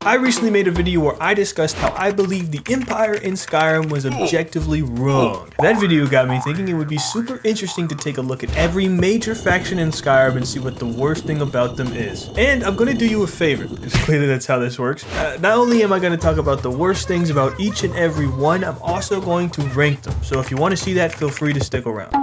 I recently made a video where I discussed how I believe the Empire in Skyrim was objectively wrong. That video got me thinking it would be super interesting to take a look at every major faction in Skyrim and see what the worst thing about them is. And I'm gonna do you a favor, because clearly that's how this works. Not only am I gonna talk about the worst things about each and every one, I'm also going to rank them. So if you want to see that, feel free to stick around.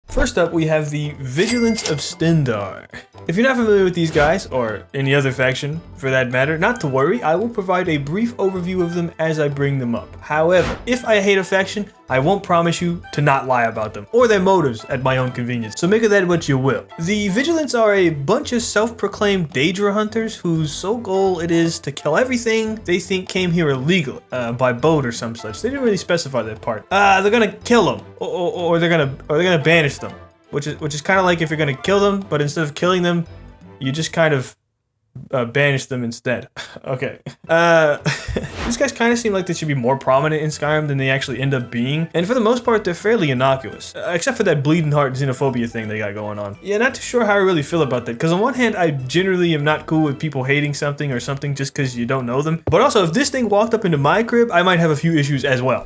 First up, we have the Vigilants of Stendarr. If you're not familiar with these guys, or any other faction for that matter, not to worry, I will provide a brief overview of them as I bring them up. However, if I hate a faction, I won't promise you to not lie about them, or their motives at my own convenience, so make of that what you will. The Vigilants are a bunch of self-proclaimed Daedra hunters whose sole goal it is to kill everything they think came here illegally, by boat or some such. They didn't really specify that part. They're gonna kill them, or they're gonna banish them, which is kind of like if you're gonna kill them, but instead of killing them, you just kind of banish them instead. Okay. These guys kind of seem like they should be more prominent in Skyrim than they actually end up being, and for the most part they're fairly innocuous, except for that bleeding heart xenophobia thing they got going on. Yeah, not too sure how I really feel about that, because on one hand I generally am not cool with people hating something or something just because you don't know them, but also if this thing walked up into my crib, I might have a few issues as well.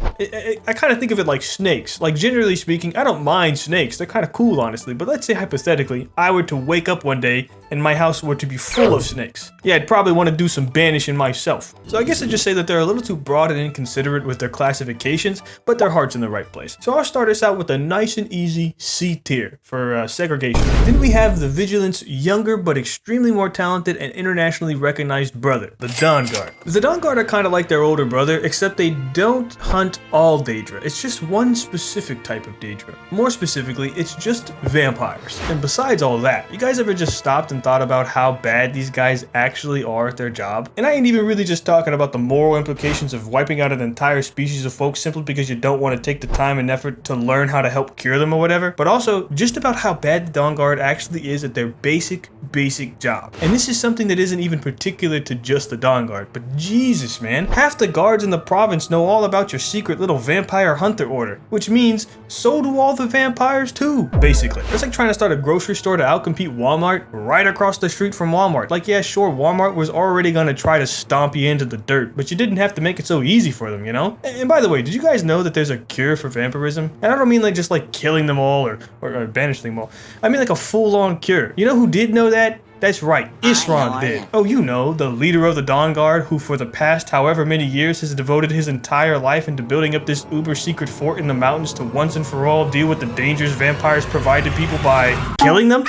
I kind of think of it like snakes. Like, generally speaking, I don't mind snakes, they're kind of cool honestly, but let's say hypothetically I were to wake up one day and my house were to be full of snakes. Yeah, I'd probably want to do some banishing myself. So I guess I'd just say that they're a little too broad and inconsiderate with their classifications, but their heart's in the right place. So I'll start us out with a nice and easy C tier for segregation. Then we have the Vigilants' younger but extremely more talented and internationally recognized brother, the Dawnguard. The Dawnguard are kind of like their older brother, except they don't hunt all Daedra. It's just one specific type of Daedra. More specifically, it's just vampires. And besides all that, you guys ever just stopped and thought about how bad these guys actually are at their job? And I ain't even really just talking about the moral implications of wiping out an entire species of folks simply because you don't want to take the time and effort to learn how to help cure them or whatever, but also just about how bad the Dawnguard actually is at their basic job. And this is something that isn't even particular to just the Dawnguard, but Jesus man, half the guards in the province know all about your secret little vampire hunter order, which means so do all the vampires too, basically. It's like trying to start a grocery store to outcompete Walmart right across the street from Walmart. Like, yeah, sure, Walmart was already gonna try to stomp you into the dirt, but you didn't have to make it so easy for them, you know? And by the way, did you guys know that there's a cure for vampirism? And I don't mean like just like killing them all or banishing them all. I mean like a full-on cure. You know who did know that? That's right, Isran did. Oh, you know, the leader of the Dawnguard, who for the past however many years has devoted his entire life into building up this uber secret fort in the mountains to once and for all deal with the dangers vampires provide to people by killing them?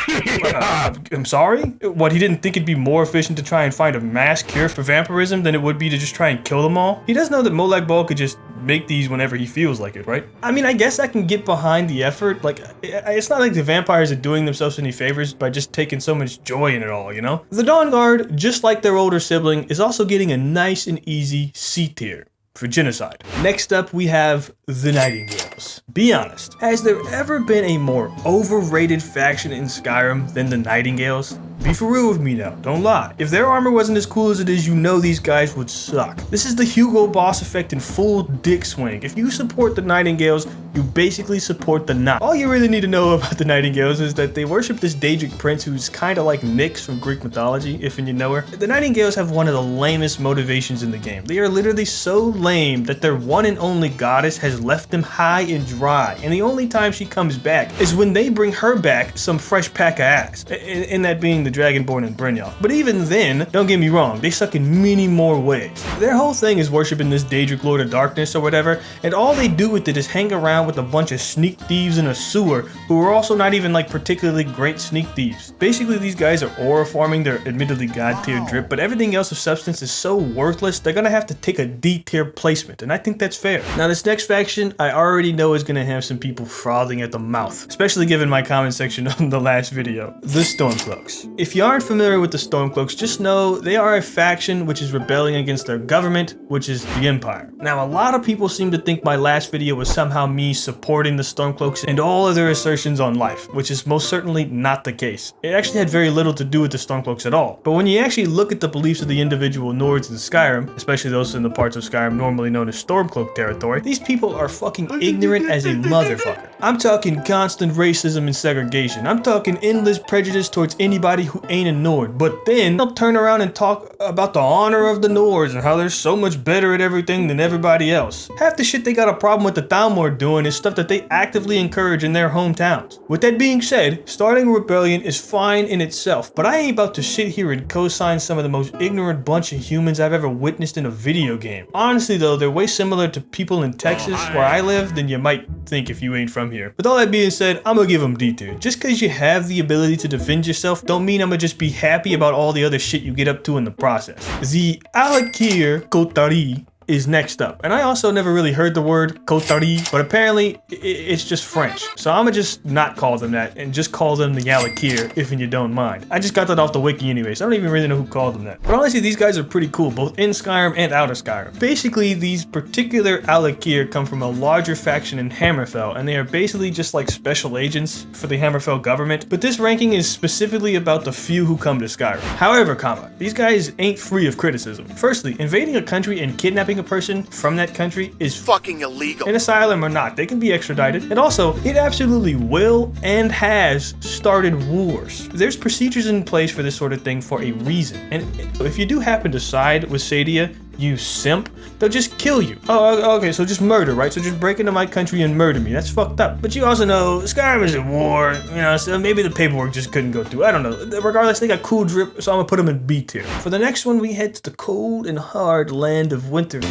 I'm sorry? What, he didn't think it'd be more efficient to try and find a mass cure for vampirism than it would be to just try and kill them all? He does know that Molag Bal could just make these whenever he feels like it, right? I mean, I guess I can get behind the effort. Like, it's not like the vampires are doing themselves any favors by just taking so much joy in it all, you know? The Dawnguard, just like their older sibling, is also getting a nice and easy C tier for genocide. Next up, we have the Nightingales. Be honest, has there ever been a more overrated faction in Skyrim than the Nightingales? Be for real with me now, don't lie. If their armor wasn't as cool as it is, you know these guys would suck. This is the Hugo Boss effect in full dick swing. If you support the Nightingales, you basically support the Night. All you really need to know about the Nightingales is that they worship this Daedric prince who's kinda like Nyx from Greek mythology, if you know her. The Nightingales have one of the lamest motivations in the game. They are literally so lame that their one and only goddess has left them high and dry, and the only time she comes back is when they bring her back some fresh pack of ass, and that being the Dragonborn and Brynjar. But even then, don't get me wrong, they suck in many more ways. Their whole thing is worshiping this Daedric Lord of Darkness or whatever, and all they do with it is hang around with a bunch of sneak thieves in a sewer who are also not even like particularly great sneak thieves. Basically, these guys are aura farming their admittedly god tier drip, but everything else of substance is so worthless, they're gonna have to take a D tier placement, and I think that's fair. Now, this next faction, I already know is gonna have some people frothing at the mouth, especially given my comment section on the last video. The Stormcloaks. If you aren't familiar with the Stormcloaks, just know they are a faction which is rebelling against their government, which is the Empire. Now, a lot of people seem to think my last video was somehow me supporting the Stormcloaks and all of their assertions on life, which is most certainly not the case. It actually had very little to do with the Stormcloaks at all. But when you actually look at the beliefs of the individual Nords in Skyrim, especially those in the parts of Skyrim normally known as Stormcloak territory, these people are fucking ignorant as a motherfucker. I'm talking constant racism and segregation. I'm talking endless prejudice towards anybody anybody who ain't a Nord, but then they'll turn around and talk about the honor of the Nords and how they're so much better at everything than everybody else. Half the shit they got a problem with the thalmor doing is stuff that they actively encourage in their hometowns. With that being said, starting a rebellion is fine in itself, but I ain't about to sit here and co-sign some of the most ignorant bunch of humans I've ever witnessed in a video game. Honestly though, they're way similar to people in Texas where I live than you might think if you ain't from here. With all that being said, I'm gonna give them D tier. Just cause you have the ability to defend yourself don't mean I'm gonna just be happy about all the other shit you get up to in the process. The alakir Kotari is next up. And I also never really heard the word Kotari, but apparently it's just French. So I'm gonna just not call them that and just call them the alakir if you don't mind. I just got that off the wiki anyway, so I don't even really know who called them that. But honestly, these guys are pretty cool, both in Skyrim and out of Skyrim. Basically, these particular alakir come from a larger faction in Hammerfell, and they are basically just like special agents for the Hammerfell government, but this ranking is specifically about the few who come to Skyrim. However, these guys ain't free of criticism. Firstly, invading a country and kidnapping a person from that country is fucking illegal. In Asylum or not, they can be extradited. And also, it absolutely will and has started wars. There's procedures in place for this sort of thing for a reason. And if you do happen to side with Sadia, you simp, they'll just kill you. Oh, okay, so just murder, right? So just break into my country and murder me. That's fucked up. But you also know Skyrim is at war, you know, so maybe the paperwork just couldn't go through. I don't know. Regardless, they got cool drip, so I'm gonna put them in B tier. For the next one, we head to the cold and hard land of winterhold.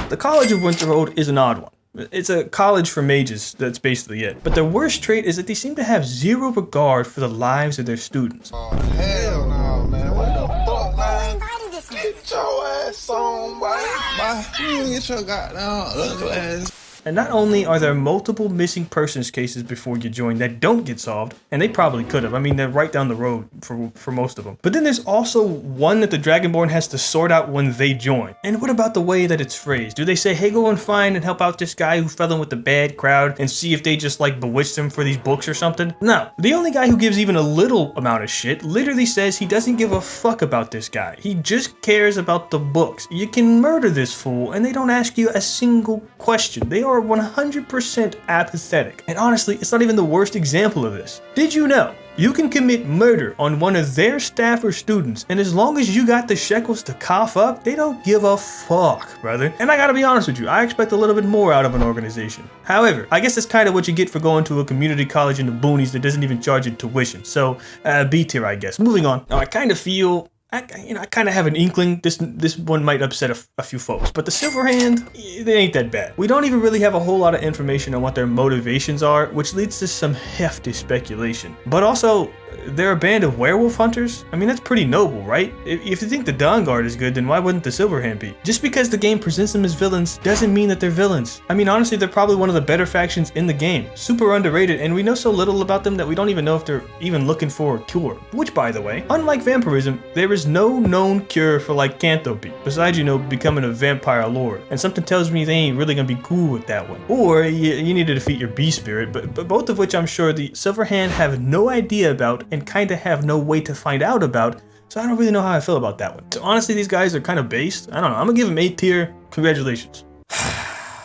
The College of Winterhold is an odd one. It's a college for mages, that's basically it. But their worst trait is that they seem to have zero regard for the lives of their students. Oh, hell no, man. What the fuck, man? Get your ass on, boy. Get your goddamn ugly ass. And not only are there multiple missing persons cases before you join that don't get solved, and they probably could have. I mean, they're right down the road for most of them. But then there's also one that the Dragonborn has to sort out when they join. And what about the way that it's phrased? Do they say, hey, go and find and help out this guy who fell in with the bad crowd and see if they just like bewitched him for these books or something? No. The only guy who gives even a little amount of shit literally says he doesn't give a fuck about this guy. He just cares about the books. You can murder this fool and they don't ask you a single question. They are 100% apathetic. And honestly, it's not even the worst example of this. Did you know you can commit murder on one of their staff or students, and as long as you got the shekels to cough up, they don't give a fuck, brother. And I gotta be honest with you, I expect a little bit more out of an organization. However, I guess that's kind of what you get for going to a community college in the boonies that doesn't even charge you tuition. So, B tier, I guess. Moving on. Now, I kind of feel I kind of have an inkling this one might upset a few folks, but the silverhand, they ain't that bad. We don't even really have a whole lot of information on what their motivations are, which leads to some hefty speculation. But also, they're a band of werewolf hunters? I mean, that's pretty noble, right? If you think the Dawnguard is good, then why wouldn't the Silverhand be? Just because the game presents them as villains doesn't mean that they're villains. I mean, honestly, they're probably one of the better factions in the game. Super underrated, and we know so little about them that we don't even know if they're even looking for a cure. Which, by the way, unlike vampirism, there is no known cure for lycanthropy, besides, you know, becoming a vampire lord. And something tells me they ain't really gonna be cool with that one. Or you need to defeat your beast spirit, but both of which I'm sure the Silverhand have no idea about and kind of have no way to find out about, so I don't really know how I feel about that one. So honestly, these guys are kind of based. I don't know, I'm gonna give them A tier. Congratulations.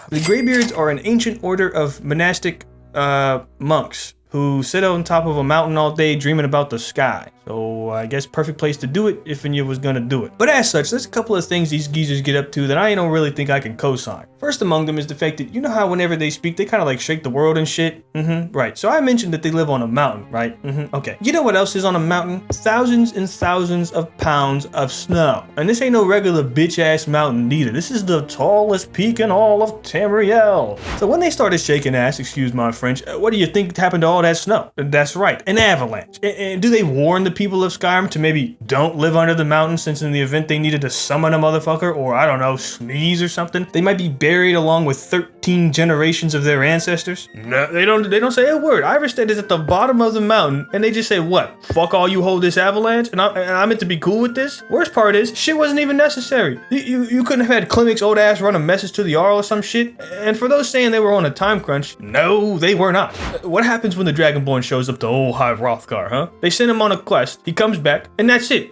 The greybeards are an ancient order of monastic monks who sit on top of a mountain all day dreaming about the sky. So I guess perfect place to do it if you was gonna do it. But as such, there's a couple of things these geezers get up to that I don't really think I can co-sign. First among them is the fact that, you know how whenever they speak, they kind of like shake the world and shit? Right. So I mentioned that they live on a mountain, right? Okay. You know what else is on a mountain? Thousands and thousands of pounds of snow. And this ain't no regular bitch-ass mountain neither. This is the tallest peak in all of Tamriel. So when they started shaking ass, excuse my French, what do you think happened to all that snow? That's right, an avalanche. And do they warn the people of Skyrim to maybe don't live under the mountain, since in the event they needed to summon a motherfucker, or I don't know, sneeze or something, they might be buried along with 13 generations of their ancestors? No, they don't say a word. Iverstead is at the bottom of the mountain, and they just say, what? Fuck all you hold this avalanche? And I'm meant to be cool with this? Worst part is, shit wasn't even necessary. You couldn't have had Klimik's old ass run a message to the Jarl or some shit? And for those saying they were on a time crunch, no, they were not. What happens when the Dragonborn shows up to old High Hrothgar, huh? They send him on a quest, he comes back, and that's it.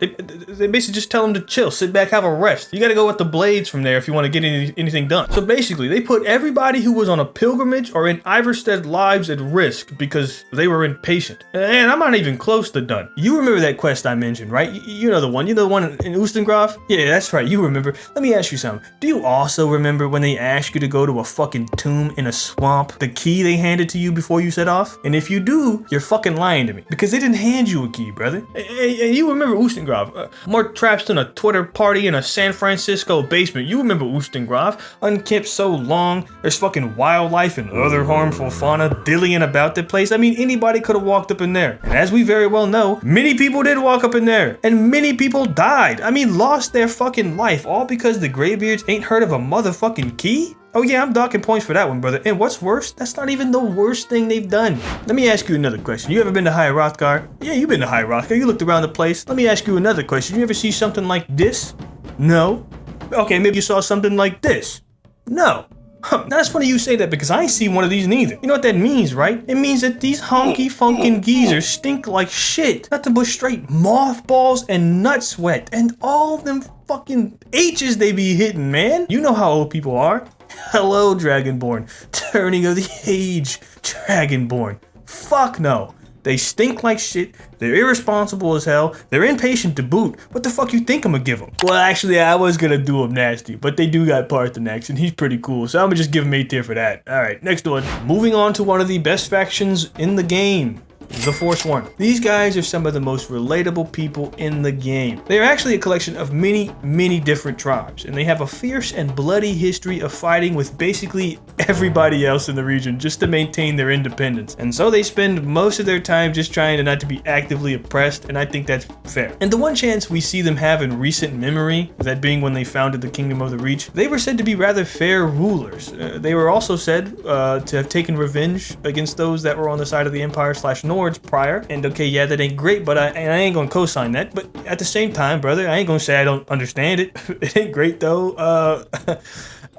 They basically just tell him to chill, sit back, have a rest. You gotta go with the blades from there if you want to get anything done. So basically, they put everybody anybody who was on a pilgrimage or in Iverstead lives at risk because they were impatient. And I'm not even close to done. You remember that quest I mentioned, right? You know the one. You know the one in Ustengrav? Yeah, that's right. You remember. Let me ask you something. Do you also remember when they asked you to go to a fucking tomb in a swamp? The key they handed to you before you set off? And if you do, you're fucking lying to me. Because they didn't hand you a key, brother. And you remember Ustengrav. More traps than a Twitter party in a San Francisco basement. You remember Ustengrav. Unkept so long. There's fucking wildlife and other harmful fauna dillying about the place. I mean, anybody could have walked up in there. And as we very well know, many people did walk up in there. And many people died. I mean, lost their fucking life. All because the greybeards ain't heard of a motherfucking key? Oh yeah, I'm docking points for that one, brother. And what's worse, that's not even the worst thing they've done. Let me ask you another question. You ever been to High Hrothgar? Yeah, you've been to High Hrothgar. You looked around the place. Let me ask you another question. You ever see something like this? No. Okay, maybe you saw something like this. No. Now that's funny you say that because I ain't seen one of these neither. You know what that means, right? It means that these honky funkin' geezers stink like shit. Nothing but straight mothballs and nut sweat. And all them fucking H's they be hitting, man. You know how old people are. Hello, Dragonborn. Turning of the age, Dragonborn. Fuck no. They stink like shit, they're irresponsible as hell, they're impatient to boot. What the fuck you think I'm gonna give them? Well, actually, I was gonna do them nasty, but they do got Parthenax, and he's pretty cool, so I'm gonna just give him A tier for that. Alright, next one. Moving on to one of the best factions in the game. The Forsworn. These guys are some of the most relatable people in the game. They are actually a collection of many different tribes, and they have a fierce and bloody history of fighting with basically everybody else in the region just to maintain their independence. And so they spend most of their time just trying to not to be actively oppressed, and I think that's fair. And the one chance we see them have in recent memory, that being when they founded the Kingdom of the Reach, they were said to be rather fair rulers. They were also said to have taken revenge against those that were on the side of the Empire / Nords prior. And okay, yeah, that ain't great, but I ain't gonna co-sign that. But at the same time, brother, I ain't gonna say I don't understand it. It ain't great though.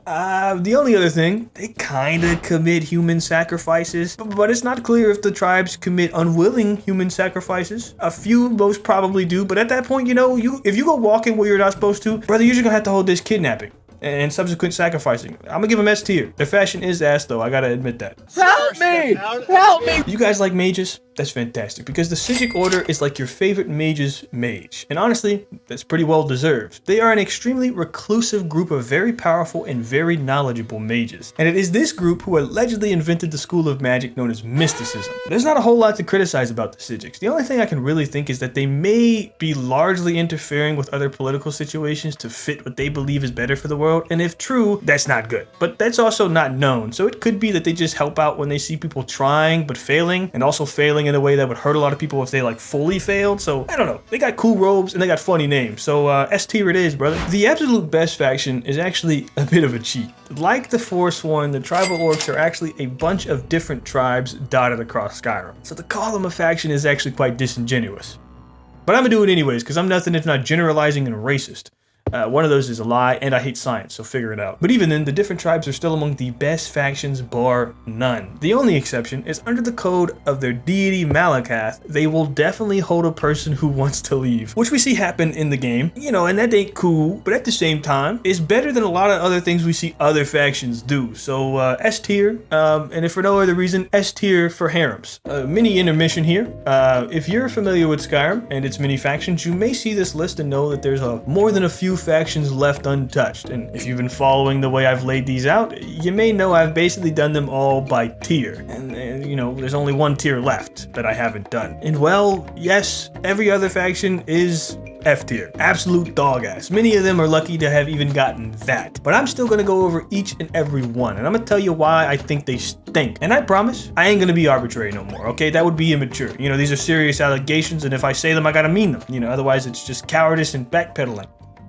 The only other thing, they kinda commit human sacrifices, but it's not clear if the tribes commit unwilling human sacrifices. A few most probably do, but at that point, you know, if you go walking where you're not supposed to, brother, you're just gonna have to hold this kidnapping and subsequent sacrificing. I'm gonna give them S tier. Their fashion is ass though, I gotta admit that. Help me! Help me! You guys like mages? That's fantastic, because the psijic order is like your favorite mage's mage. And honestly, that's pretty well deserved. They are an extremely reclusive group of very powerful and very knowledgeable mages. And it is this group who allegedly invented the school of magic known as mysticism. There's not a whole lot to criticize about the psijics. The only thing I can really think is that they may be largely interfering with other political situations to fit what they believe is better for the world. And if true, that's not good. But that's also not known. So it could be that they just help out when they see people trying but failing, and also failing in a way that would hurt a lot of people if they like fully failed. So I don't know, they got cool robes and they got funny names, so S tier it is, brother. The absolute best faction is actually a bit of a cheat. Like the Forsworn, the tribal orcs are actually a bunch of different tribes dotted across Skyrim, so to call them a faction is actually quite disingenuous. But I'm gonna do it anyways, because I'm nothing if not generalizing and racist. One of those is a lie, and I hate science, so figure it out. But even then, the different tribes are still among the best factions, bar none. The only exception is under the code of their deity Malakath, they will definitely hold a person who wants to leave, which we see happen in the game, you know, and that ain't cool, but at the same time, it's better than a lot of other things we see other factions do. So S tier, and if for no other reason, S tier for harems. Mini intermission here. If you're familiar with Skyrim and its many factions, you may see this list and know that there's more than a few factions left untouched, and if you've been following the way I've laid these out, you may know I've basically done them all by tier, and you know, there's only one tier left that I haven't done. And well, yes, every other faction is F tier, absolute dog ass. Many of them are lucky to have even gotten that, but I'm still gonna go over each and every one, and I'm gonna tell you why I think they stink. And I promise I ain't gonna be arbitrary no more, okay? That would be immature. You know, these are serious allegations, and if I say them, I gotta mean them. You know, otherwise it's just cowardice and backpedaling.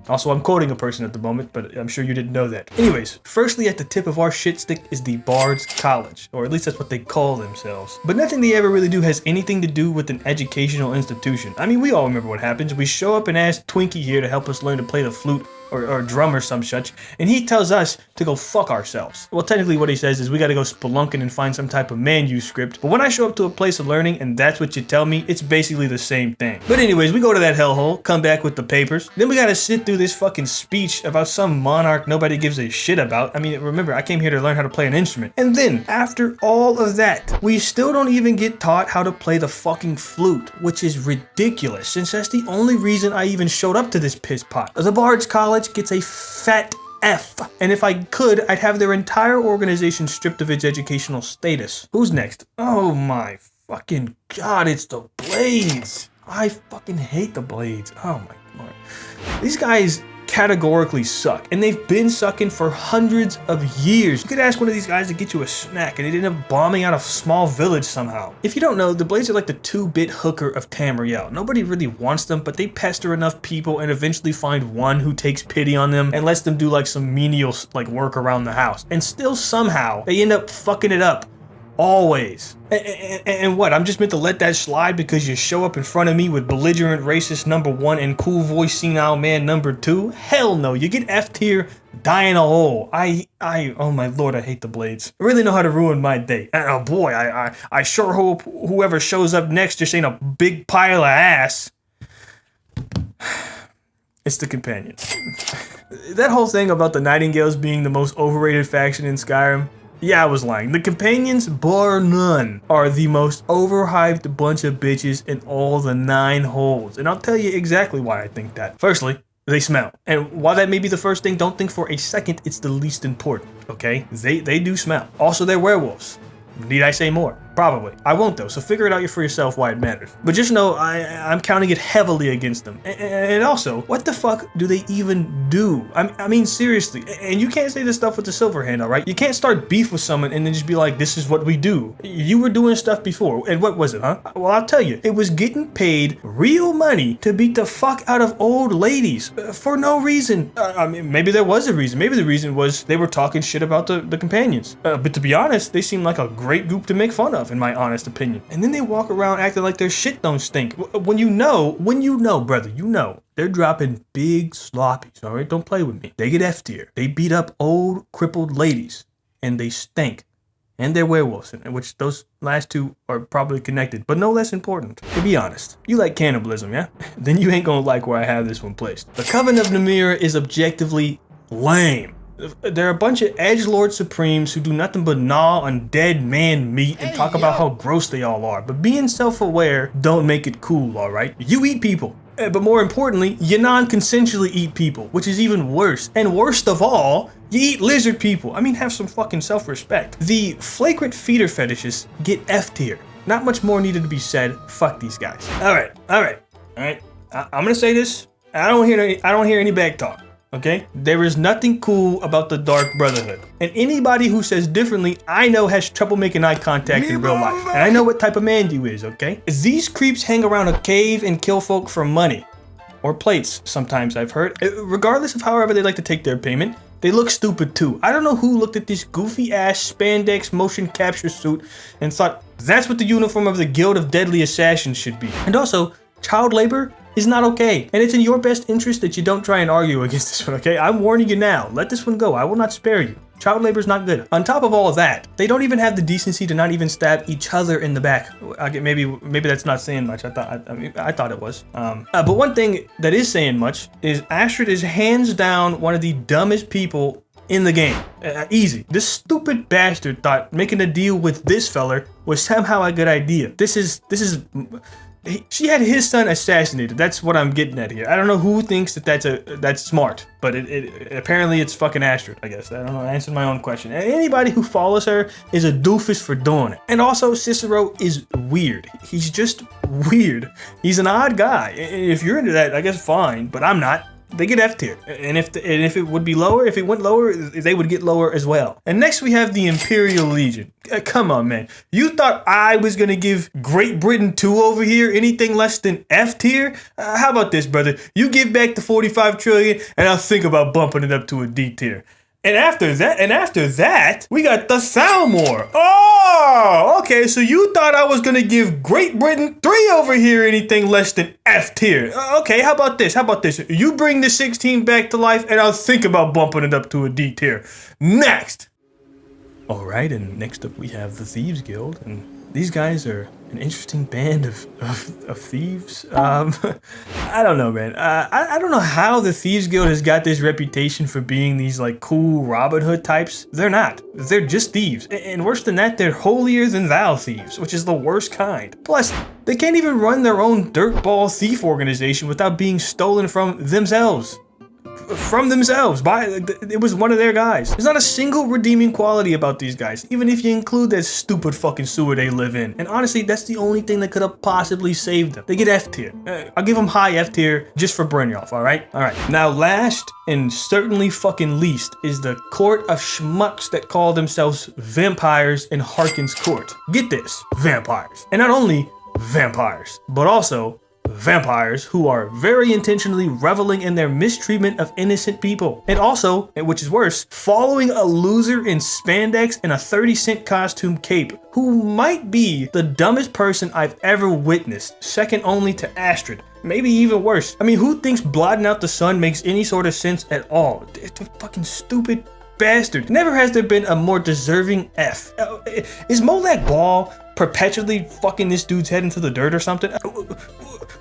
Also, I'm quoting a person at the moment, but I'm sure you didn't know that. Anyways, firstly at the tip of our shit stick is the Bards College, or at least that's what they call themselves. But nothing they ever really do has anything to do with an educational institution. I mean, we all remember what happens. We show up and ask Twinkie here to help us learn to play the flute or drum or some such, and he tells us to go fuck ourselves. Well, technically what he says is we gotta go spelunking and find some type of manuscript, but when I show up to a place of learning and that's what you tell me, it's basically the same thing. But anyways, we go to that hellhole, come back with the papers, then we gotta sit through through this fucking speech about some monarch nobody gives a shit about. I mean, remember, I came here to learn how to play an instrument. And then, after all of that, we still don't even get taught how to play the fucking flute, which is ridiculous, since that's the only reason I even showed up to this piss pot. The Bards College gets a fat F. And if I could, I'd have their entire organization stripped of its educational status. Who's next? Oh my fucking god, it's the Blades. I fucking hate the Blades. Oh my lord. These guys categorically suck, and they've been sucking for hundreds of years. You could ask one of these guys to get you a snack and they'd end up bombing out a small village somehow. If you don't know, the Blades are like the 2-bit hooker of Tamriel. Nobody really wants them, but they pester enough people and eventually find one who takes pity on them and lets them do like some menial like work around the house. And still somehow they end up fucking it up. Always. And what? I'm just meant to let that slide because you show up in front of me with belligerent racist #1 and cool voice senile man #2? Hell no. You get F tier, die in a hole. Oh my lord, I hate the Blades. I really know how to ruin my day. And oh boy, I sure hope whoever shows up next just ain't a big pile of ass. It's the companions. That whole thing about the Nightingales being the most overrated faction in Skyrim, yeah, I was lying. The companions, bar none, are the most overhyped bunch of bitches in all the 9 holes. And I'll tell you exactly why I think that. Firstly, they smell. And while that may be the first thing, don't think for a second it's the least important, okay? They do smell. Also, they're werewolves. Need I say more? Probably. I won't though, so figure it out for yourself why it matters. But just know I'm counting it heavily against them. And also, what the fuck do they even do? I mean, seriously. And you can't say this stuff with the silverhand, alright? You can't start beef with someone and then just be like, this is what we do. You were doing stuff before. And what was it, huh? Well, I'll tell you. It was getting paid real money to beat the fuck out of old ladies for no reason. I mean, maybe there was a reason. Maybe the reason was they were talking shit about the companions. But to be honest, they seem like a great group to make fun of, in my honest opinion. And then they walk around acting like their shit don't stink. When you know, brother, you know, they're dropping big sloppies, alright? Don't play with me. They get F tier. They beat up old, crippled ladies, and they stink. And they're werewolves, which those last two are probably connected, but no less important. To be honest, you like cannibalism, yeah? Then you ain't gonna like where I have this one placed. The Coven of Namira is objectively lame. They're a bunch of edgelord supremes who do nothing but gnaw on dead man meat and talk about how gross they all are. But being self-aware don't make it cool, alright? You eat people. But more importantly, you non-consensually eat people, which is even worse. And worst of all, you eat lizard people. I mean, have some fucking self-respect. The flagrant feeder fetishists get F tier. Not much more needed to be said. Fuck these guys. Alright. I'm gonna say this. I don't hear any back talk. Okay? There is nothing cool about the Dark Brotherhood. And anybody who says differently, I know has trouble making eye contact in real life. And I know what type of man you is, okay? These creeps hang around a cave and kill folk for money. Or plates, sometimes I've heard. Regardless of however they like to take their payment, they look stupid too. I don't know who looked at this goofy ass spandex motion capture suit and thought that's what the uniform of the Guild of Deadly Assassins should be. And also, child labor is not okay, and it's in your best interest that you don't try and argue against this one, okay? I'm warning you now. Let this one go. I will not spare you. Child labor is not good. On top of all of that, they don't even have the decency to not even stab each other in the back. Maybe that's not saying much. I thought it was. But one thing that is saying much is Astrid is hands down one of the dumbest people in the game. Easy. This stupid bastard thought making a deal with this feller was somehow a good idea. She had his son assassinated. That's what I'm getting at here. I don't know who thinks that's smart, but apparently it's fucking Astrid, I guess. I don't know. I answered my own question. Anybody who follows her is a doofus for doing it. And also, Cicero is weird. He's just weird. He's an odd guy. If you're into that, I guess fine, but I'm not. They get F tier, and if it would be lower, if it went lower, they would get lower as well. And next we have the Imperial Legion. Come on, man. You thought I was gonna give Great Britain 2 over here anything less than F tier? How about this, brother? You give back the 45 trillion, and I'll think about bumping it up to a D tier. And after that, we got the thalmor. Oh, okay, so you thought I was gonna give Great Britain 3 over here anything less than F tier. Okay, how about this? You bring the 16 back to life, and I'll think about bumping it up to a D tier. Next. All right, and next up we have the Thieves Guild, and these guys are an interesting band of thieves. I don't know, man. I don't know how the Thieves Guild has got this reputation for being these like cool Robin Hood types. They're not. They're just thieves. And worse than that, they're holier than thou thieves, which is the worst kind. Plus, they can't even run their own dirtball thief organization without being stolen from themselves. It was one of their guys. There's not a single redeeming quality about these guys, even if you include that stupid fucking sewer they live in. And honestly, that's the only thing that could have possibly saved them. They get F tier. I'll give them high F tier just for Brynjolf, alright? Alright. Now last, and certainly fucking least, is the court of schmucks that call themselves vampires in Harkon's court. Get this, vampires. And not only vampires, but also vampires who are very intentionally reveling in their mistreatment of innocent people. And also, which is worse, following a loser in spandex and a 30-cent costume cape, who might be the dumbest person I've ever witnessed, second only to Astrid. Maybe even worse. I mean, who thinks blotting out the sun makes any sort of sense at all? It's a fucking stupid bastard. Never has there been a more deserving F. Is Molak Ball perpetually fucking this dude's head into the dirt or something?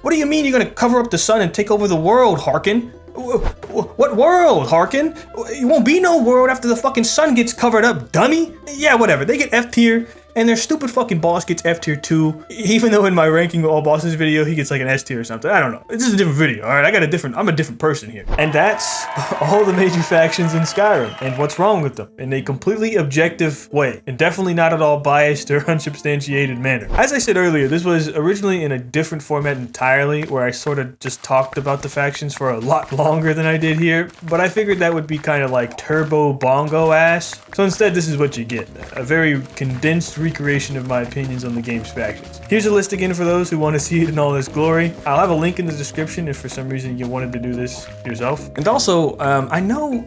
What do you mean you're gonna cover up the sun and take over the world, Harkon? What world, Harkon? It won't be no world after the fucking sun gets covered up, dummy. Yeah, whatever. They get F tier, and their stupid fucking boss gets F tier too. Even though in my ranking all bosses video, he gets like an S tier or something. I don't know. This is a different video, all right? I'm a different person here. And that's all the major factions in Skyrim and what's wrong with them in a completely objective way, and definitely not at all biased or unsubstantiated manner. As I said earlier, this was originally in a different format entirely, where I sort of just talked about the factions for a lot longer than I did here, but I figured that would be kind of like turbo bongo ass. So instead, this is what you get. A very condensed recreation of my opinions on the game's factions. Here's a list again for those who want to see it in all its glory. I'll have a link in the description if for some reason you wanted to do this yourself. And also, I know,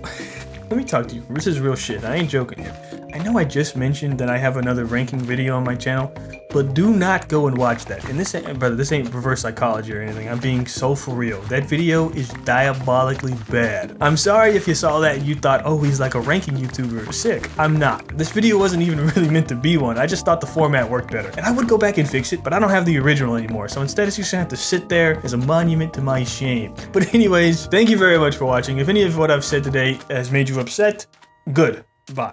let me talk to you. This is real shit. I ain't joking here. I know I just mentioned that I have another ranking video on my channel, but do not go and watch that. And this ain't, brother, this ain't reverse psychology or anything. I'm being so for real. That video is diabolically bad. I'm sorry if you saw that and you thought, oh, he's like a ranking YouTuber. Sick. I'm not. This video wasn't even really meant to be one. I just thought the format worked better. And I would go back and fix it, but I don't have the original anymore. So instead, it's just gonna have to sit there as a monument to my shame. But anyways, thank you very much for watching. If any of what I've said today has made you upset, good. Bye.